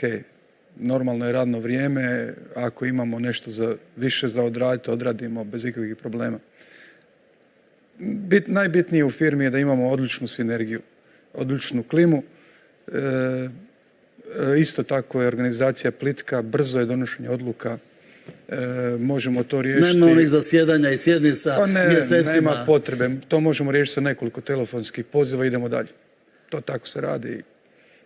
Speaker 3: normalno je radno vrijeme, ako imamo nešto više za odraditi, odradimo bez ikakvih problema. Najbitnije u firmi je da imamo odličnu sinergiju, odličnu klimu. Isto tako je organizacija plitka, brzo je donošenje odluka, možemo to riješiti.
Speaker 1: Nema onih zasjedanja i sjednica mjesecima.
Speaker 3: Nema potrebe, to možemo riješiti sa nekoliko telefonskih poziva i idemo dalje. To tako se radi i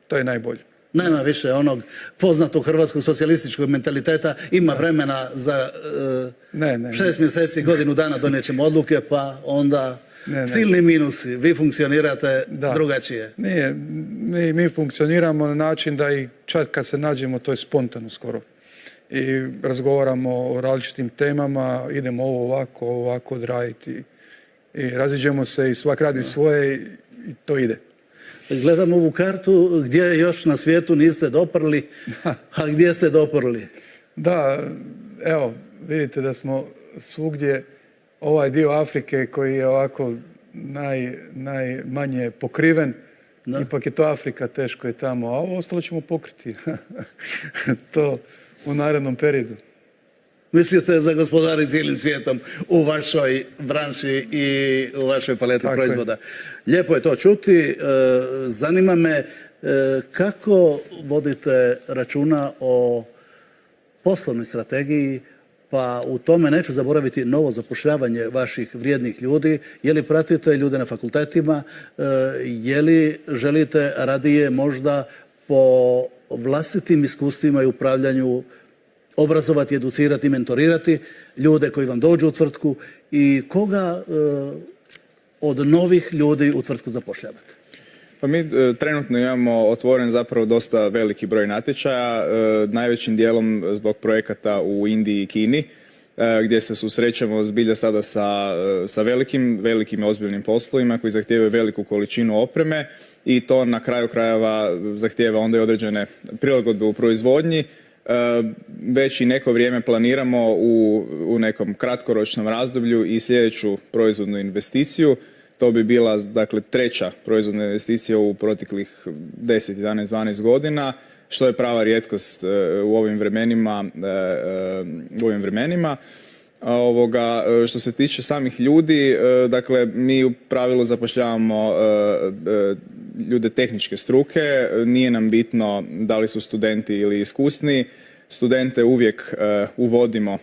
Speaker 3: to je najbolje.
Speaker 1: Nema više onog poznatog hrvatskog socijalističkog mentaliteta, ima vremena za 6 mjeseci, godinu dana donijet ćemo odluke, pa onda silni minusi. Vi funkcionirate drugačije.
Speaker 3: Nije, mi funkcioniramo na način da i čak kad se nađemo, to je spontano skoro. I razgovaramo o različitim temama, idemo ovako odraditi. I raziđemo se i svak radi svoje i to ide.
Speaker 1: Gledam ovu kartu, gdje još na svijetu niste doprli, a gdje ste doprli?
Speaker 3: Da, evo, vidite da smo svugdje, ovaj dio Afrike koji je ovako najmanje pokriven, ipak je to Afrika, teško je tamo, a ovo ostalo ćemo pokriti. To u narednom periodu.
Speaker 1: Mislite za gospodari cijelim svijetom u vašoj branši i u vašoj paleti proizvoda. Lijepo je to čuti. Zanima me kako vodite računa o poslovnoj strategiji, pa u tome neću zaboraviti novo zapošljavanje vaših vrijednih ljudi. Je li pratite ljude na fakultetima? Je li želite radije možda po vlastitim iskustvima i upravljanju obrazovati, educirati, mentorirati ljude koji vam dođu u tvrtku i koga od novih ljudi u tvrtku zapošljavate?
Speaker 2: Pa mi trenutno imamo otvoren zapravo dosta veliki broj natječaja, najvećim dijelom zbog projekata u Indiji i Kini, gdje se susrećemo zbilja sada sa velikim ozbiljnim poslovima koji zahtijevaju veliku količinu opreme i to na kraju krajeva zahtijeva onda i određene prilagodbe u proizvodnji. Već i neko vrijeme planiramo u nekom kratkoročnom razdoblju i sljedeću proizvodnu investiciju. To bi bila, dakle, treća proizvodna investicija u proteklih 10, 11, 12 godina, što je prava rijetkost u ovim vremenima. Što se tiče samih ljudi, dakle, mi u pravilu zapošljavamo ljude tehničke struke, nije nam bitno da li su studenti ili iskusni. Studente uvijek uvodimo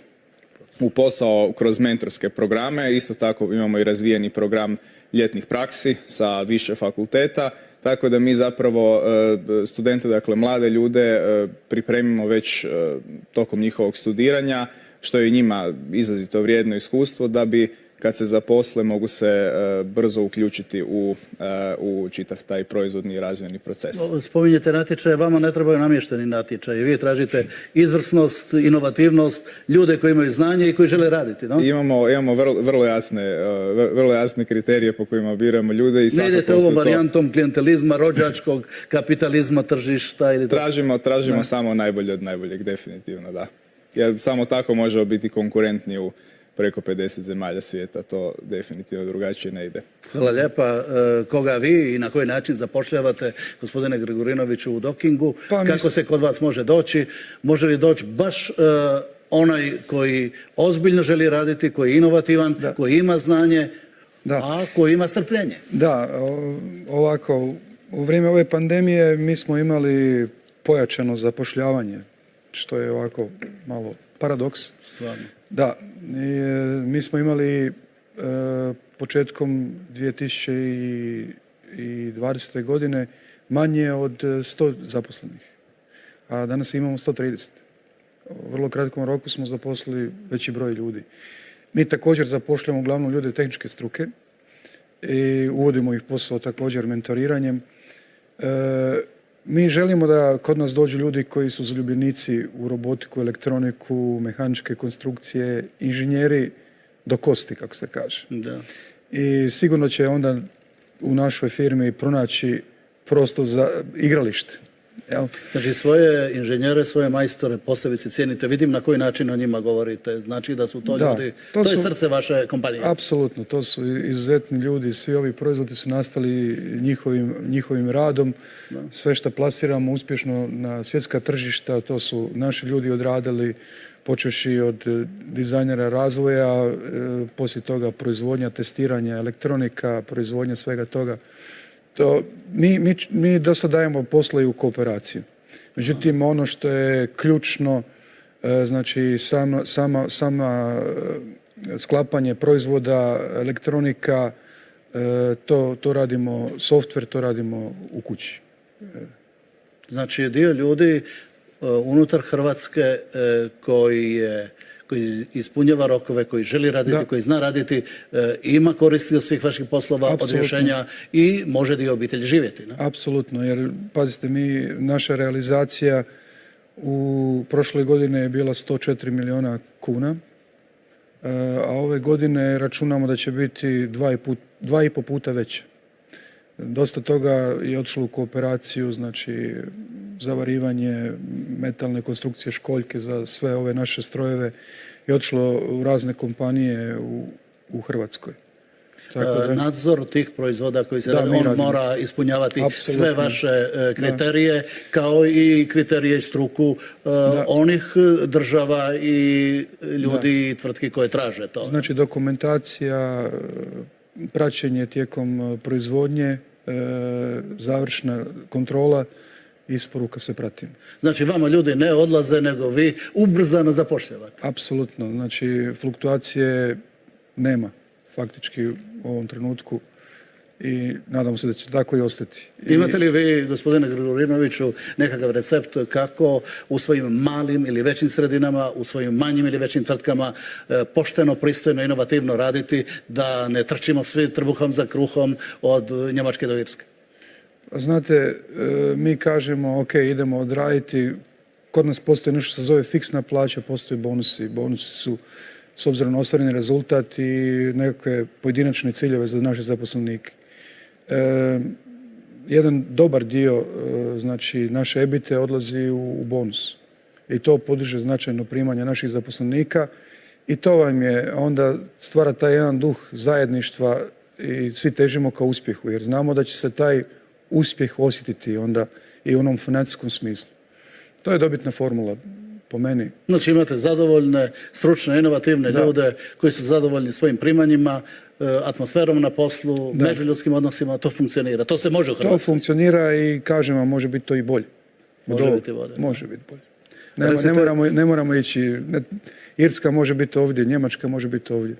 Speaker 2: u posao kroz mentorske programe, isto tako imamo i razvijeni program ljetnih praksi sa više fakulteta, tako da mi zapravo studente, dakle mlade ljude, pripremimo već tokom njihovog studiranja, što je i njima izrazito vrijedno iskustvo da bi kad se zaposle mogu se brzo uključiti u čitav taj proizvodni i razvojni proces.
Speaker 1: Spominjete natječaje, vama ne trebaju namješteni natječaji. Vi tražite izvrsnost, inovativnost, ljude koji imaju znanje i koji žele raditi, no?
Speaker 2: Imamo vrlo jasne kriterije po kojima biramo ljude i
Speaker 1: ne idete ovom varijantom klijentelizma, rođačkog kapitalizma, tržišta ili
Speaker 2: Tražimo samo najbolje od najboljeg, definitivno, da. Jer samo tako možemo biti konkurentni u preko 50 zemalja svijeta, to definitivno drugačije ne ide.
Speaker 1: Hvala lijepa. Koga vi i na koji način zapošljavate, gospodine Gregorinoviću, u Dockingu? Kako se kod vas može doći? Može li doći baš onaj koji ozbiljno želi raditi, koji je inovativan, koji ima znanje, a koji ima strpljenje?
Speaker 3: Da, ovako, u vrijeme ove pandemije mi smo imali pojačano zapošljavanje, što je ovako malo paradoks.
Speaker 1: Stvarno.
Speaker 3: Da, mi smo imali početkom 2020. godine manje od 100 zaposlenih, a danas imamo 130. U vrlo kratkom roku smo zaposlili veći broj ljudi. Mi također zapošljamo uglavnom ljude tehničke struke i uvodimo ih posao također mentoriranjem. Mi želimo da kod nas dođu ljudi koji su zaljubljenici u robotiku, elektroniku, mehaničke konstrukcije, inženjeri do kosti, kako se kaže.
Speaker 1: Da.
Speaker 3: I sigurno će onda u našoj firmi pronaći prostor za igralište. Jel?
Speaker 1: Znači svoje inženjere, svoje majstore posebice cijenite. Vidim na koji način o njima govorite. Znači da su to ljudi, to je srce vaše kompanije.
Speaker 3: Apsolutno, to su izuzetni ljudi. Svi ovi proizvodi su nastali njihovim radom. Sve što plasiramo uspješno na svjetska tržišta, to su naši ljudi odradili, počevši od dizajnera razvoja, poslije toga proizvodnja, testiranja, elektronika, proizvodnja svega toga. Mi dosta dajemo posla i u kooperaciju. Međutim, ono što je ključno, znači sama sklapanje proizvoda, elektronika, to radimo, softver to radimo u kući.
Speaker 1: Znači dio ljudi unutar Hrvatske koji ispunjava rokove, koji želi raditi, koji zna raditi, ima koristi od svih vaših poslova, od rješenja i može dio obitelji živjeti. Ne?
Speaker 3: Apsolutno, jer pazite, naša realizacija u prošloj godine je bila 104 milijuna kuna, a ove godine računamo da će biti 2,5 puta veća. Dosta toga je otišlo u kooperaciju, znači zavarivanje, metalne konstrukcije, školjke za sve ove naše strojeve je otišlo u razne kompanije u Hrvatskoj.
Speaker 1: Nadzor tih proizvoda koji se radi, on mora ispunjavati sve vaše kriterije, kao i kriterije i struku onih država i ljudi i tvrtki koje traže to.
Speaker 3: Znači dokumentacija, praćenje tijekom proizvodnje, završna kontrola isporuka, sve pratimo.
Speaker 1: Znači vama ljudi ne odlaze, nego vi ubrzano zapošljavate.
Speaker 3: Apsolutno, znači fluktuacije nema faktički u ovom trenutku i nadamo se da će tako i ostati.
Speaker 1: Imate li vi, gospodine Grigorinoviću, nekakav recept kako u svojim malim ili većim sredinama, u svojim manjim ili većim tvrtkama pošteno, pristojno, inovativno raditi, da ne trčimo svi trbuhom za kruhom od Njemačke do Irske?
Speaker 3: Znate, mi kažemo, ok, idemo odraditi, kod nas postoji nešto što se zove fiksna plaća, postoje bonusi. Bonusi su s obzirom na ostvareni rezultat i nekakve pojedinačne ciljeve za naše zaposlenike. Jedan dobar dio znači naše ebite odlazi u bonus i to podiže značajno primanje naših zaposlenika i to vam je onda stvara taj jedan duh zajedništva i svi težimo ka uspjehu jer znamo da će se taj uspjeh osjetiti onda i u onom financijskom smislu. To je dobitna formula po meni.
Speaker 1: Znači imate zadovoljne, stručne, inovativne ljude koji su zadovoljni svojim primanjima, atmosferom na poslu, međuljudskim odnosima, to funkcionira. To se može u Hrvatskoj.
Speaker 3: To funkcionira i kažem vam, može biti to i bolje.
Speaker 1: Može biti bolje.
Speaker 3: Može biti bolje. Ne moramo ići, Irska može biti ovdje, Njemačka može biti ovdje.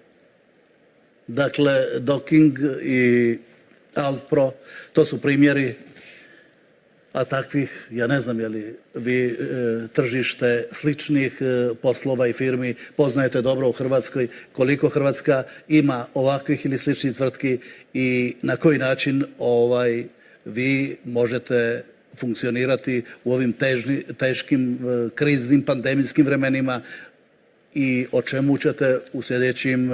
Speaker 1: Dakle, Docking i Alpro, to su primjeri, a takvih, ja ne znam je li vi tržište sličnih poslova i firmi poznajete dobro u Hrvatskoj, koliko Hrvatska ima ovakvih ili sličnih tvrtki i na koji način vi možete funkcionirati u ovim teškim kriznim pandemijskim vremenima i o čemu ćete u sljedećim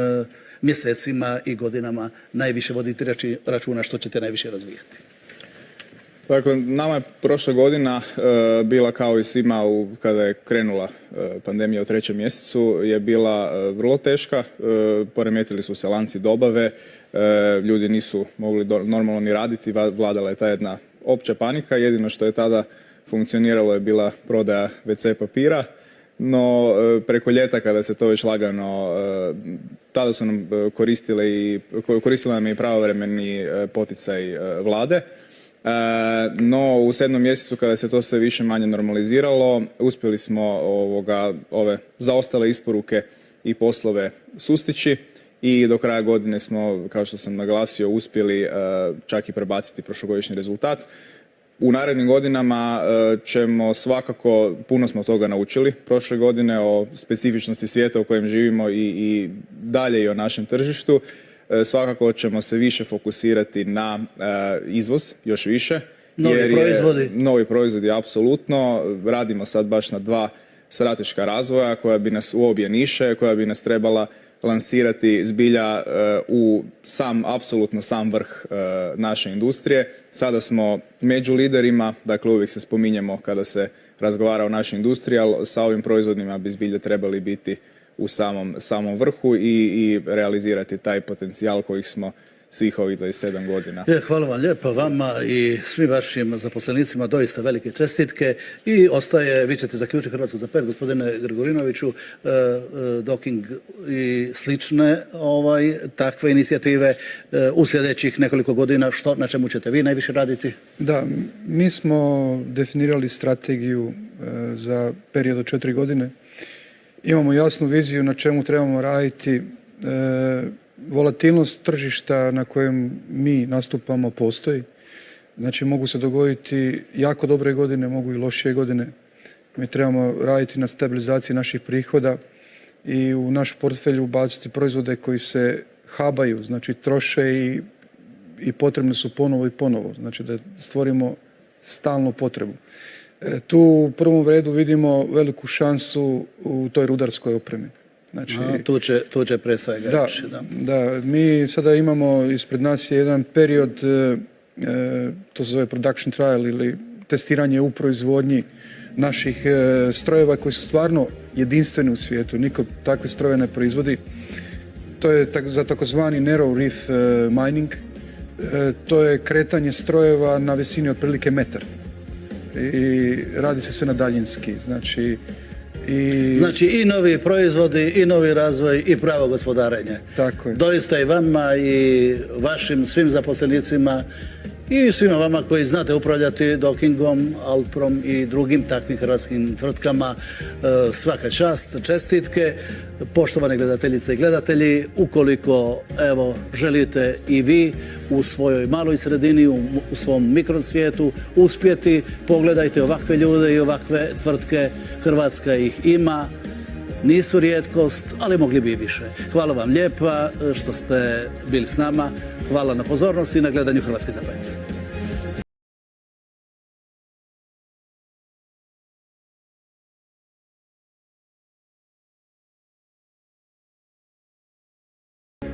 Speaker 1: mjesecima i godinama najviše voditi računa, što ćete najviše razvijati?
Speaker 2: Dakle, nama je prošla godina bila kao i svima kada je krenula pandemija u 3. mjesecu, je bila vrlo teška, poremetili su se lanci dobave, ljudi nisu mogli normalno ni raditi, vladala je ta jedna opća panika, jedino što je tada funkcioniralo je bila prodaja WC papira, no preko ljeta kada se to već lagano, tada su nam koristila nam je i pravovremeni poticaj vlade. No u 7. mjesecu kada se to sve više manje normaliziralo, uspjeli smo ove zaostale isporuke i poslove sustići i do kraja godine smo, kao što sam naglasio, uspjeli čak i prebaciti prošlogodišnji rezultat. U narednim godinama ćemo svakako, puno smo toga naučili prošle godine o specifičnosti svijeta u kojem živimo i dalje i o našem tržištu. Svakako ćemo se više fokusirati na izvoz, još više. Novi proizvodi, apsolutno. Radimo sad baš na 2 strateška razvoja koja bi nas u obje niše, koja bi nas trebala lansirati zbilja u apsolutno sam vrh naše industrije. Sada smo među liderima, dakle uvijek se spominjemo kada se razgovara o našoj industriji, ali sa ovim proizvodima bi zbilja trebali biti u samom vrhu i realizirati taj potencijal kojih smo svih ovih 27 godina.
Speaker 1: Hvala vam lijepa, vama i svim vašim zaposlenicima doista velike čestitke i ostaje, vi ćete zaključiti Hrvatsku za 5, gospodine Grigorinoviću, Docking i slične takve inicijative u sljedećih nekoliko godina, na čemu ćete vi najviše raditi?
Speaker 3: Da, mi smo definirali strategiju za period od 4 godine. Imamo jasnu viziju na čemu trebamo raditi. Volatilnost tržišta na kojem mi nastupamo postoji. Znači mogu se dogoditi jako dobre godine, mogu i lošije godine. Mi trebamo raditi na stabilizaciji naših prihoda i u naš portfelj ubaciti proizvode koji se habaju, znači troše i potrebne su ponovo i ponovo. Znači da stvorimo stalnu potrebu. Tu u prvom redu vidimo veliku šansu u toj rudarskoj opremi. Znači,
Speaker 1: tu će pre svega reći.
Speaker 3: Da, mi sada imamo ispred nas jedan period, to se zove production trial ili testiranje u proizvodnji naših strojeva koji su stvarno jedinstveni u svijetu. Niko takve strojeve ne proizvodi. To je za takozvani narrow reef mining. To je kretanje strojeva na visini otprilike metar. I radi se sve na daljinski. Znači
Speaker 1: i novi proizvodi, i novi razvoj, i pravo gospodarenje.
Speaker 3: Tako je.
Speaker 1: Doista i vama i vašim svim zaposlenicima i svima vama koji znate upravljati Dokingom, Alprom i drugim takvim hrvatskim tvrtkama svaka čast, čestitke. Poštovane gledateljice i gledatelji, ukoliko evo želite i vi u svojoj maloj sredini, u svom mikrosvijetu uspjeti, pogledajte ovakve ljude i ovakve tvrtke. Hrvatska ih ima, nisu rijetkost, ali mogli bi i više. Hvala vam lijepa što ste bili s nama. Hvala na pozornosti i na gledanju Hrvatske za pet.